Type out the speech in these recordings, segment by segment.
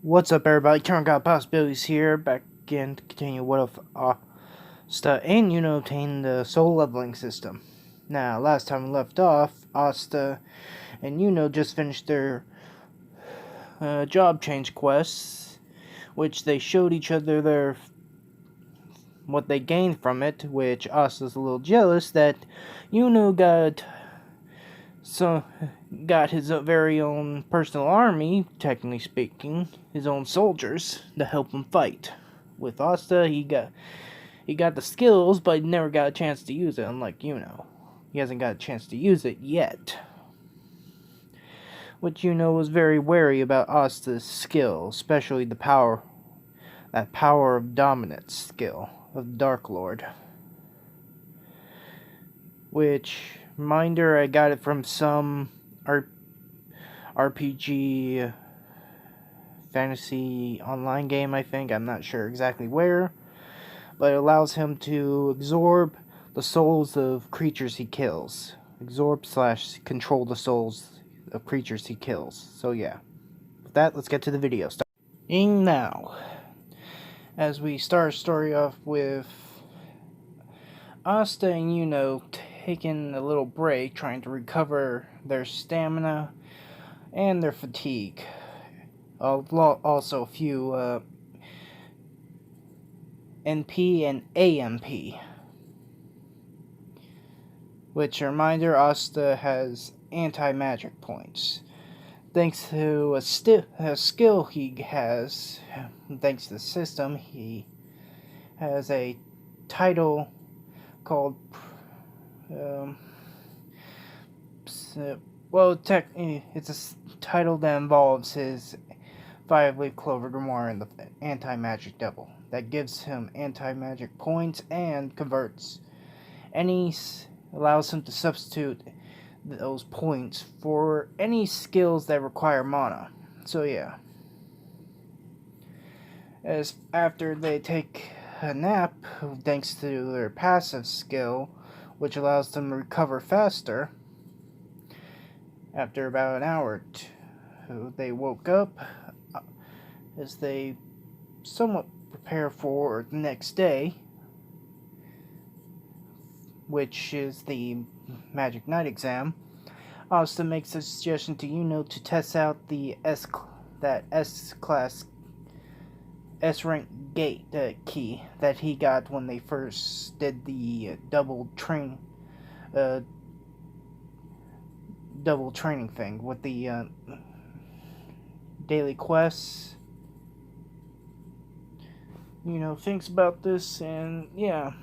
What's up, everybody? Current Got Possibilities here, back again to continue what if Asta and Yuno obtained the soul leveling system. Now, last time we left off, Asta and Yuno just finished their job change quests, which they showed each other what they gained from it, which Asta's a little jealous that Yuno got his very own personal army, technically speaking, his own soldiers to help him fight. With Asta, he got the skills, but he never got a chance to use it, unlike Yuno. He hasn't got a chance to use it yet. Which Yuno was very wary about Asta's skill, especially that power of dominance skill of Dark Lord. Which, reminder, I got it from some RPG fantasy online game, I think. I'm not sure exactly where. But it allows him to absorb the souls of creatures he kills. Absorb/control the souls of creatures he kills. So yeah. With that, let's get to the video. Starting now. As we start our story off with Asta and Yuno taking a little break, trying to recover their stamina and their fatigue. Also a few NP and AMP. Which, a reminder, Asta has anti-magic points. Thanks to a skill he has, thanks to the system, he has a title called, it's a title that involves his 5-leaf clover grimoire and the anti-magic devil. That gives him anti-magic points and allows him to substitute those points for any skills that require mana. So yeah. As after they take a nap, thanks to their passive skill, which allows them to recover faster, after about an hour or two, they woke up as they somewhat prepare for the next day, which is the Magic Knight exam. Asta makes a suggestion to Yuno to test out the S-class S-rank gate key that he got when they first did the double training thing with the daily quests. Yuno thinks about this, and yeah,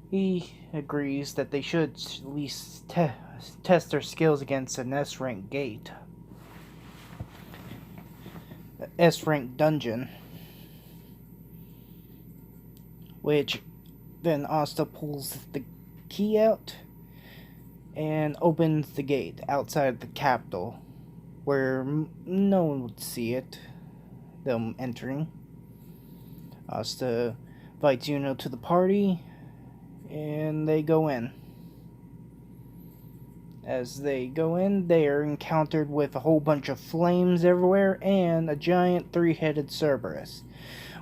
he agrees that they should at least test their skills against an S-rank gate. S-rank dungeon. Which then Asta pulls the key out and opens the gate outside the capital, where no one would see it, them entering. Asta invites Yuno to the party, and they go in. As they go in, they are encountered with a whole bunch of flames everywhere and a giant 3-headed cerberus,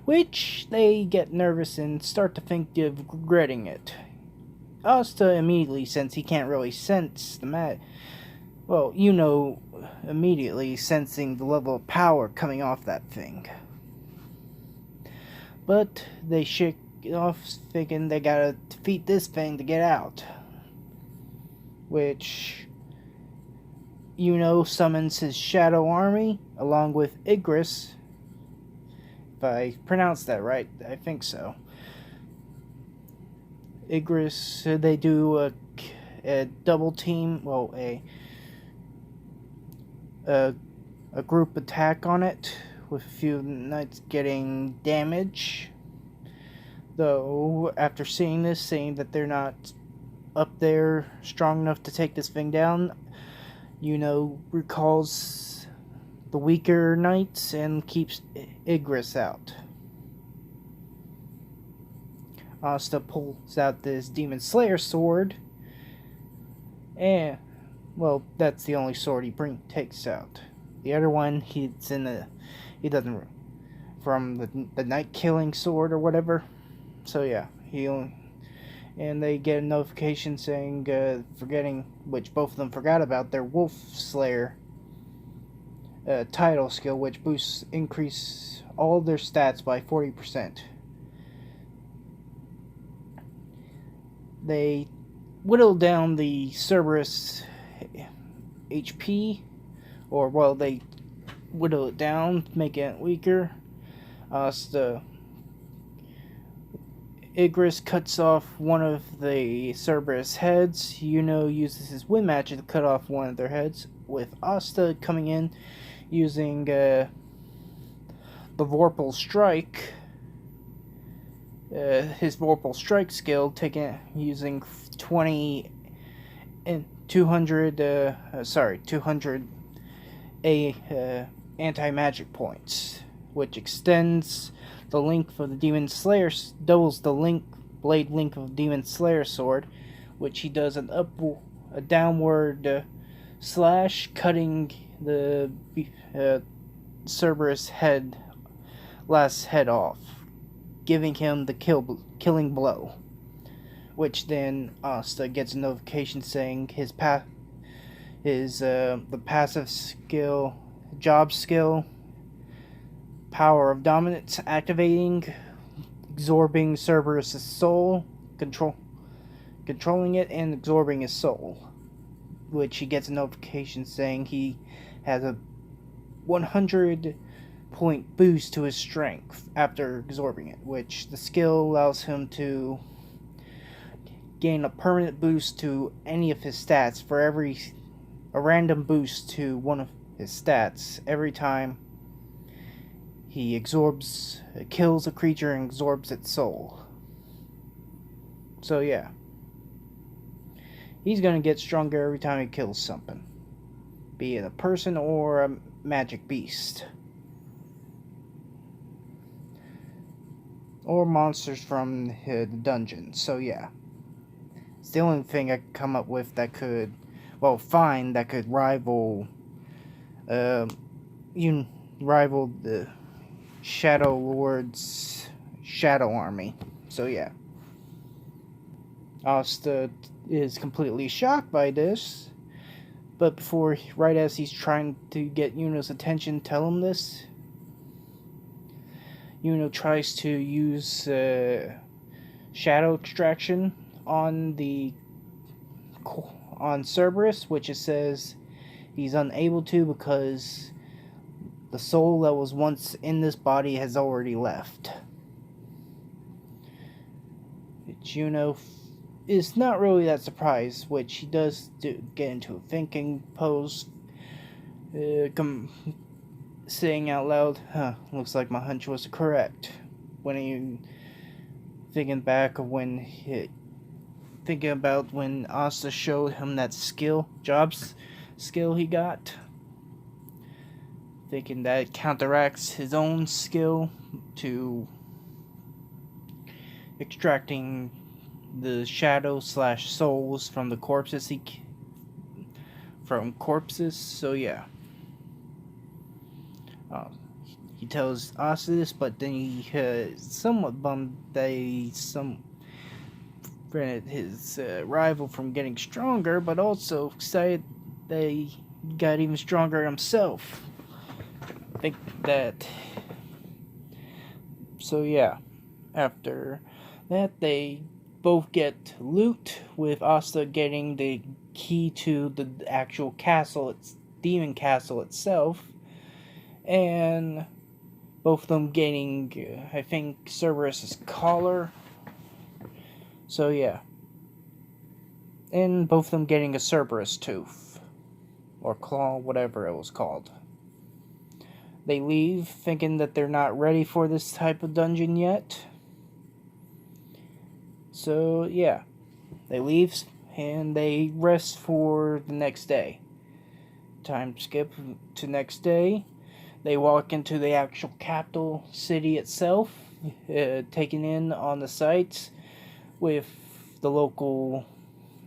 which they get nervous and start to think of regretting it. Asta immediately, since he can't really sense Yuno immediately sensing the level of power coming off that thing. But they shake it off, thinking they gotta defeat this thing to get out. Which Yuno summons his shadow army along with Igris. If I pronounced that right, I think so. Igris, they do a double team, a group attack on it, with a few knights getting damage. Though, after seeing that they're not up there strong enough to take this thing down, Yuno recalls the weaker knights and keeps Igris out. Asta pulls out this Demon Slayer sword, and that's the only sword he takes out. The other one, he doesn't, from the night killing sword or whatever. So yeah, and they get a notification saying, forgetting, which both of them forgot about, their Wolf Slayer title skill, which increase all their stats by 40%. They whittle down the Cerberus HP, or well, they whittle it down, make it weaker. The Igris cuts off one of the Cerberus heads. Yuno uses his wind magic to cut off one of their heads, with Asta coming in using the Vorpal Strike. His Vorpal Strike skill, using 200 anti-magic points, which extends the length of the Demon Slayer, doubles the blade length of Demon Slayer sword, which he does a downward slash, cutting the Cerberus last head off, giving him the killing blow. Which then Asta gets a notification saying the passive skill, job skill, Power of Dominance activating, absorbing Cerberus' soul, controlling it and absorbing his soul. Which he gets a notification saying he has a 100 point boost to his strength after absorbing it, which the skill allows him to gain a permanent boost to any of his stats for a random boost to one of his stats every time he kills a creature and absorbs its soul. So yeah, he's gonna get stronger every time he kills something, be it a person or a magic beast, or monsters from the dungeon. So yeah, it's the only thing I could come up with that could rival the Shadow Lord's Shadow Army. So yeah, Asta is completely shocked by this, but right as he's trying to get Yuno's attention, tell him this, Yuno tries to use Shadow Extraction on Cerberus, which it says he's unable to because the soul that was once in this body has already left. Yuno is not really that surprised, which he does get into a thinking pose, saying out loud, looks like my hunch was correct. Thinking about when Asta showed him that jobs skill he got, thinking that it counteracts his own skill to extracting the shadow / souls from the corpses So yeah, he tells Asta this, but then he somewhat bummed that prevented his rival from getting stronger, but also excited that he got even stronger himself. I think that. So yeah, after that they both get loot, with Asta getting the key to the actual castle, demon castle itself, and both of them getting, I think, Cerberus' collar. So yeah, and both of them getting a Cerberus tooth, or claw, whatever it was called. They leave, thinking that they're not ready for this type of dungeon yet. So yeah, they leave and they rest for the next day. Time skip to next day. They walk into the actual capital city itself, taking in on the sights with the local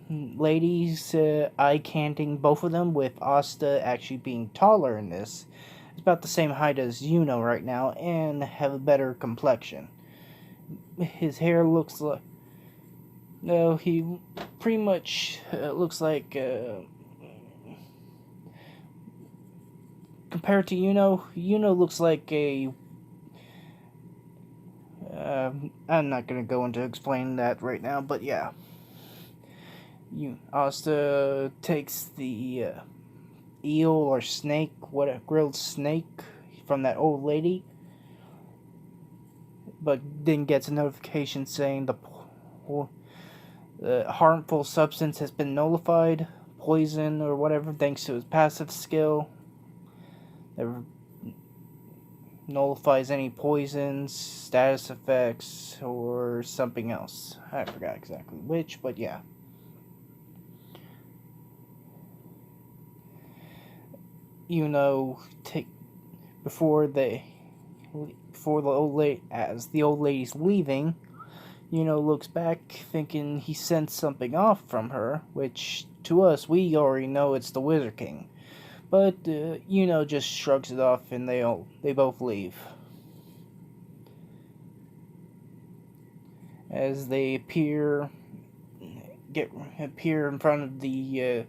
ladies eye-canting both of them, with Asta actually being taller in this. It's about the same height as Yuno right now, and have a better complexion. His hair looks like... No, he pretty much looks like... compared to Yuno looks like a... I'm not going to go into explaining that right now, but yeah. Asta takes the eel or snake, what a grilled snake from that old lady, but then gets a notification saying the harmful substance has been nullified, poison or whatever, thanks to his passive skill. That nullifies any poisons, status effects, or something else. I forgot exactly which, but yeah. Before the old lady, as the old lady's leaving, looks back thinking he sensed something off from her, which to us we already know it's the Wizard King. But just shrugs it off, and they both leave. As they appear in front of the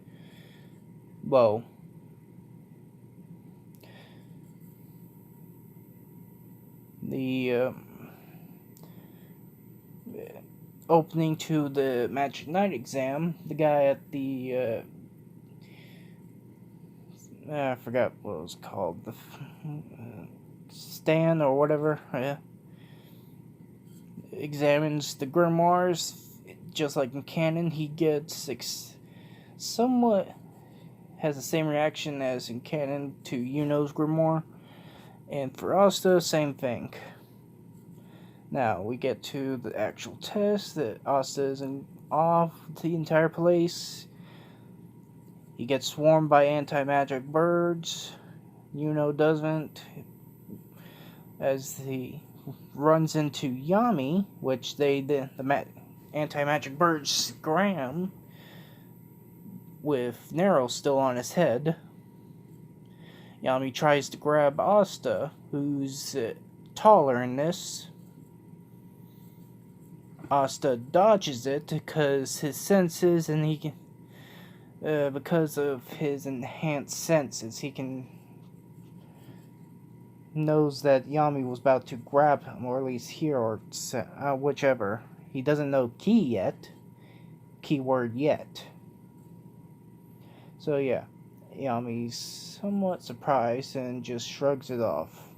opening to the Magic Night exam, the guy at the I forgot what it was called, the stand or whatever, examines the grimoires. Just like in canon, he gets somewhat has the same reaction as in canon to Yuno's grimoire, and for Asta, same thing. Now we get to the actual test that Asta is off the entire place. He gets swarmed by anti-magic birds. Yuno doesn't, as he runs into Yami, which the anti-magic birds scram with Nero still on his head. Yami tries to grab Asta, who's taller in this. Asta dodges it because his senses, and he can, because of his enhanced senses, he knows that Yami was about to grab him, or at least hear, or whichever. He doesn't know keyword yet. So yeah, Yami's somewhat surprised and just shrugs it off,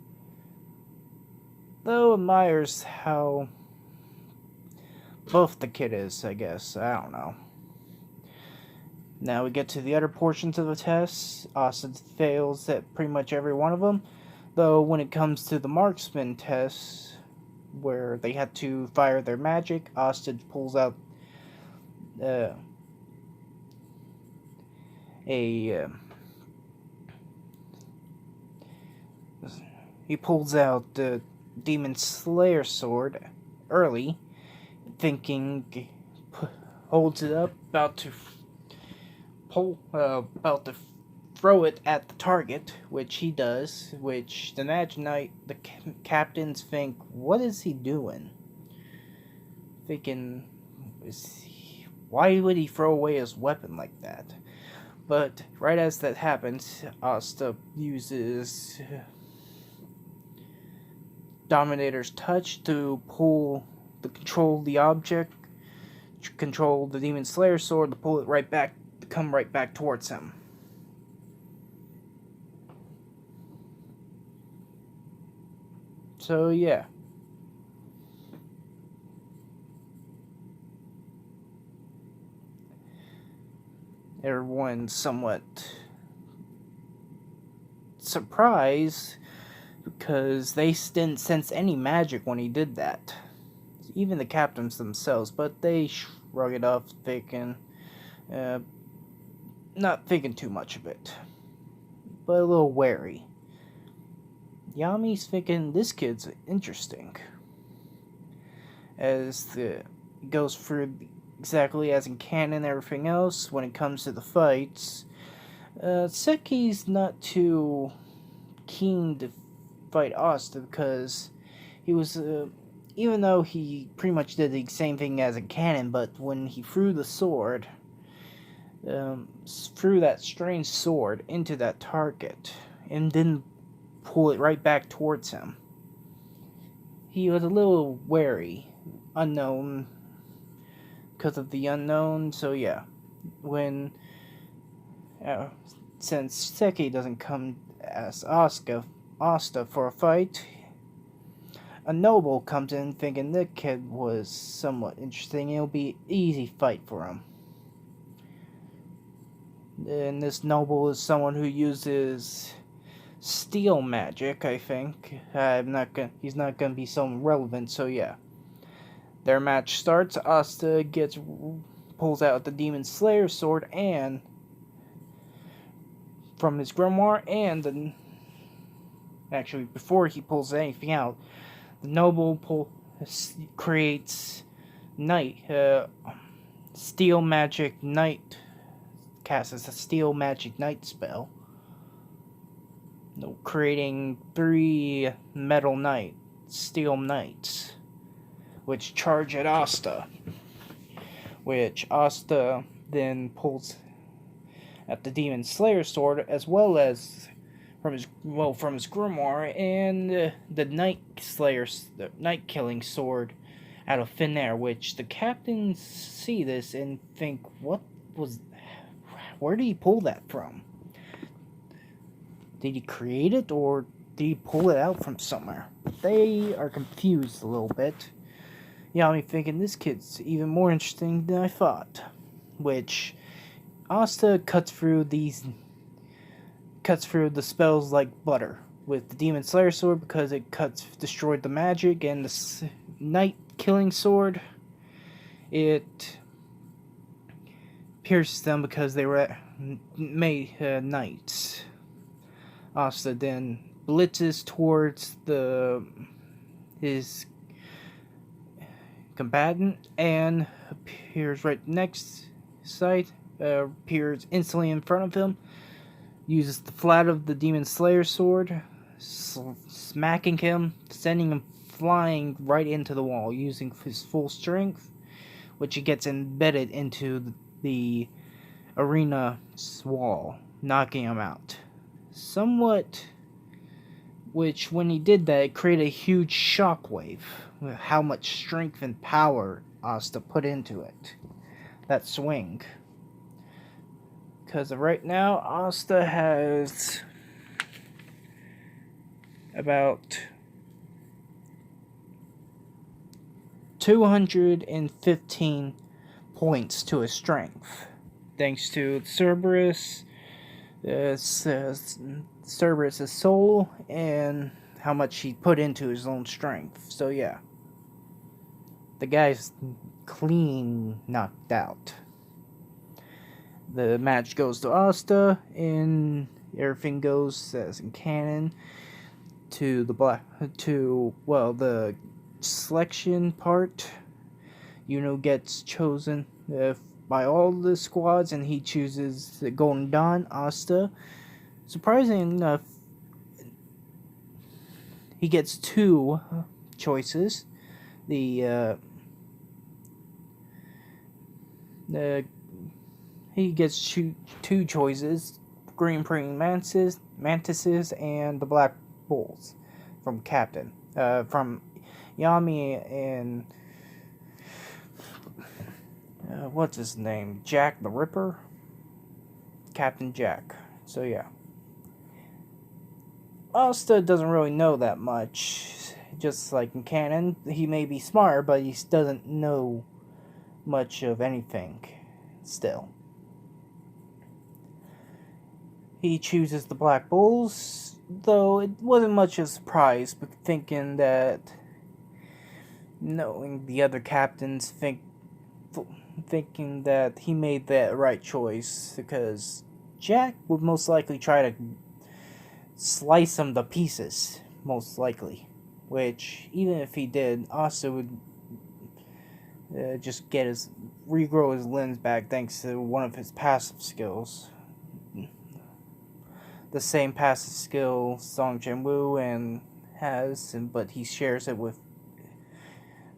though admires how both the kid is, I guess. I don't know. Now we get to the other portions of the test. Asta fails at pretty much every one of them, though when it comes to the marksman test, where they had to fire their magic, Asta pulls out he pulls out the Demon Slayer sword early, thinking, holds it up, about to throw it at the target, which he does, which the Magic Knight, the captains think, what is he doing? Thinking, why would he throw away his weapon like that? But right as that happens, Asta uses Dominator's Touch to control the object, control the Demon Slayer sword, to pull it right back, to come right back towards him. So yeah. Everyone's somewhat surprised because they didn't sense any magic when he did that. Even the captains themselves, but they shrug it off, thinking, not thinking too much of it, but a little wary. Yami's thinking, this kid's interesting. As goes through exactly as in canon and everything else, when it comes to the fights, Seki's not too keen to fight Asta because he was, even though he pretty much did the same thing as in canon, but when he threw the sword, threw that strange sword into that target and didn't pull it right back towards him, he was a little wary, unknown, because of the unknown. So yeah, when since Seki doesn't come as Asta for a fight, a noble comes in thinking the kid was somewhat interesting. It'll be an easy fight for him. And this noble is someone who uses steel magic, I think. He's not gonna be so relevant, so yeah. Their match starts. Asta pulls out the Demon Slayer sword and from his grimoire, and actually before he pulls anything out, the noble creates steel magic knight, casts a steel magic knight spell, creating 3 metal steel knights, which charge at Asta, which Asta then pulls at the Demon Slayer sword, as well as from his grimoire, and the Night Killing sword out of thin air, which the captains see this and think, where did he pull that from? Did he create it, or did he pull it out from somewhere? They are confused a little bit. Me thinking, this kid's even more interesting than I thought. Which, Asta cuts through the spells like butter with the Demon Slayer sword, because it destroyed the magic, and the Night Killing sword, it pierces them because they were made knights. Asta then blitzes towards his combatant and appears right next sight, appears instantly in front of him, uses the flat of the Demon Slayer sword, smacking him, sending him flying right into the wall, using his full strength, which he gets embedded into the arena's wall, knocking him out. Which when he did that, it created a huge shockwave with how much strength and power Asta put into it. That swing. Because right now, Asta has about 215 points to his strength, thanks to Cerberus, Cerberus' soul, and how much he put into his own strength. So yeah, the guy's clean knocked out. The match goes to Asta, and everything goes as in canon to the selection part. Yuno gets chosen by all the squads, and he chooses the Golden Dawn, Asta. Surprisingly enough, he gets 2 choices. He gets 2 choices: Green Praying Mantises and the Black Bulls from Captain. From Yami and what's his name? Jack the Ripper? Captain Jack. So yeah. Asta doesn't really know that much. Just like in canon, he may be smart, but he doesn't know much of anything still. He chooses the Black Bulls, though it wasn't much of a surprise, but thinking that, knowing the other captains, thinking that he made that right choice, because Jack would most likely try to slice him to pieces, most likely. Which, even if he did, Asta would just regrow his limbs back thanks to one of his passive skills. The same passive skill Song Jinwoo and has, but he shares it with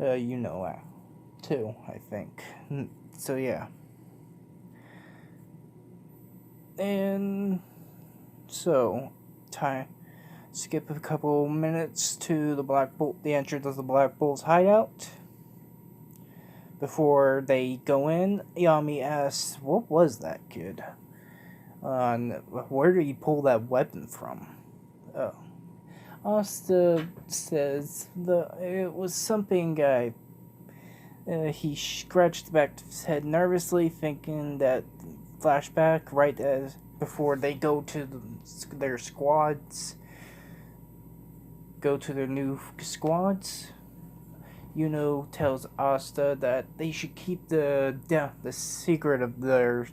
Yuno too, I think. So yeah. And so skip a couple minutes to the entrance of the Black Bull's hideout. Before they go in, Yami asks, "What was that, kid? Where did you pull that weapon from?" Oh. Asta says it was something he scratched the back of his head nervously, thinking that flashback right as before they go to their squads. Go to their new squads. Yuno tells Asta that they should keep the secret of their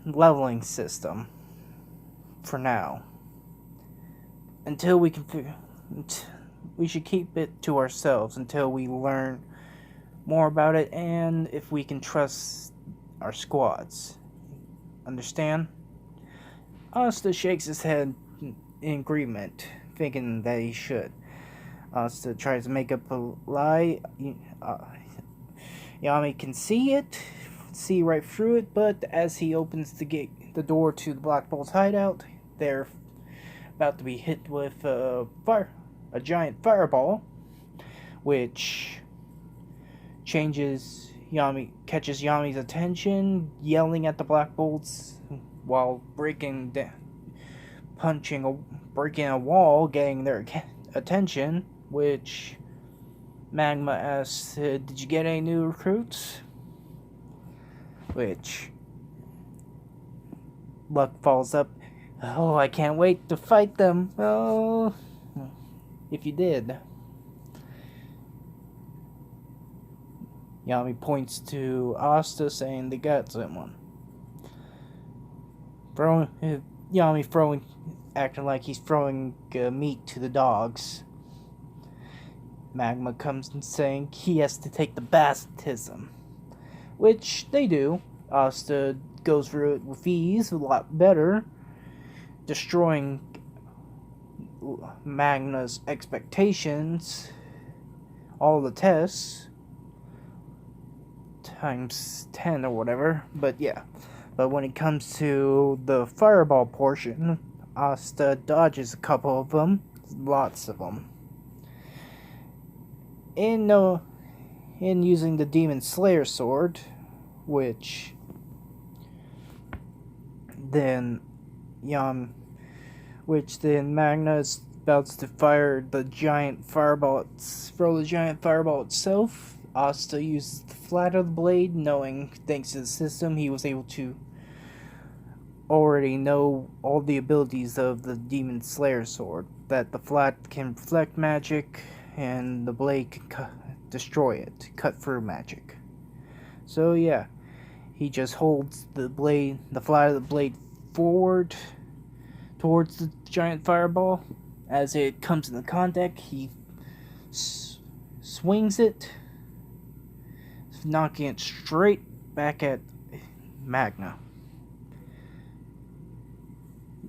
leveling system for now. Until we should keep it to ourselves until we learn more about it and if we can trust our squads. Understand? Asta shakes his head in agreement, thinking that he should. Asta tries to make up a lie. Yami can see right through it, but as he opens the door to the Black Bull's hideout, they're about to be hit with a giant fireball, which catches Yami's attention, yelling at the Black Bolts while breaking a wall, getting their attention, which Magma asks, "Did you get any new recruits?" Which Luck follows up, "Oh, I can't wait to fight them. Oh, if you did." Yami points to Asta, saying they got someone. Acting like he's throwing meat to the dogs. Magma comes and saying he has to take the baptism, which they do. Asta goes through it with ease, a lot better, destroying Magna's expectations, all the tests, times 10 or whatever, but yeah. But when it comes to the fireball portion, Asta dodges a couple of them, lots of them. In using the Demon Slayer sword, which then Magna is about to fire the giant fireball, throw the giant fireball itself. Asta uses the flat of the blade, knowing thanks to the system he was able to already know all the abilities of the Demon Slayer sword, that the flat can reflect magic and the blade can destroy it, cut through magic. So yeah, he just holds the flat of the blade forward towards the giant fireball. As it comes into contact, he swings it, knocking it straight back at Magna.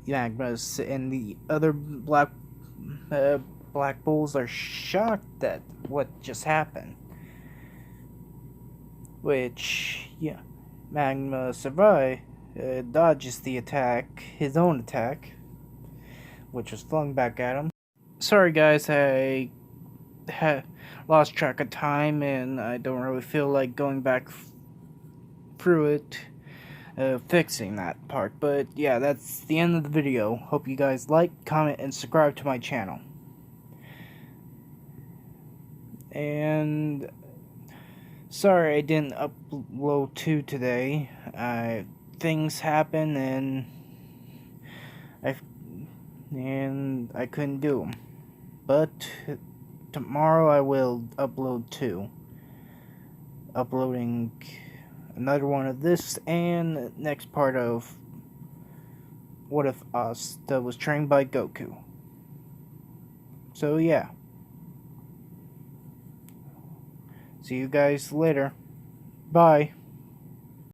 Magma's and the other Black Bulls are shocked at what just happened. Which, yeah, Magma dodges the attack, his own attack, which was flung back at him. Sorry guys, I lost track of time and I don't really feel like going back through it, fixing that part. But yeah, that's the end of the video. Hope you guys like, comment, and subscribe to my channel. And sorry I didn't upload 2 today. Things happen and I couldn't do them. But tomorrow I will upload 2. Uploading another one of this and next part of What If Asta was trained by Goku. So yeah. See you guys later. Bye.